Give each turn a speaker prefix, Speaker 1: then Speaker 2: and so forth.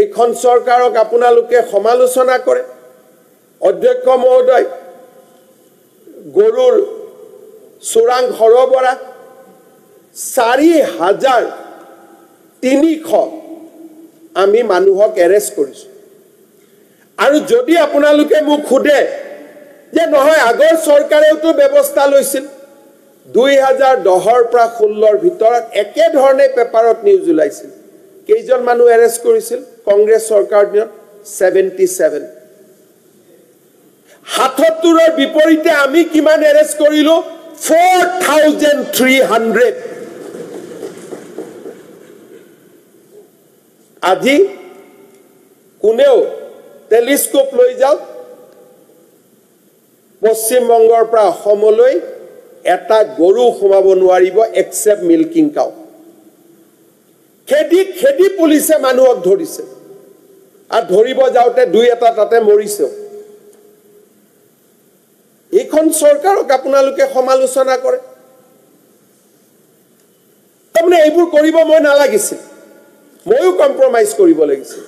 Speaker 1: এইখন চৰকাৰক আপোনালোকে সমালোচনা কৰে অধ্যক্ষ মহোদয় গৰুৰ চোৰাং সৰবৰাহ 4,300 আমি মানুহক এৰেষ্ট কৰিছো আৰু যদি আপোনালোকে মোক খুদে যে নহয় আগৰ চৰকাৰেওতো ব্যৱস্থা লৈছিল 2010 পৰা 16 ভিতৰত একে ধৰণে পেপাৰত নিউজ ওলাইছিল কেইজন মানুহ এৰেষ্ট কৰিছিল কংগ্ৰেছ চৰকাৰ দিনত 77 77ৰ বিপৰীতে আমি কিমান এৰেষ্ট কৰিলো 4,300 আজি কোনেও টেলিস্কোপ লৈ যাওক পশ্চিম বংগৰ পৰা অসমলৈ এটা গৰু সোমাব নোৱাৰিব এক্সেপ্ট মিল্কিং কাউ খেদি পুলিচে মানুহক ধৰিছে আৰু ধৰিব যাওঁতে দুই এটা তাতে মৰিছে এইখন চৰকাৰক আপোনালোকে সমালোচনা কৰে তাৰমানে এইবোৰ কৰিব মই নালাগিছিল ময়ো কম্প্ৰমাইজ কৰিব লাগিছিল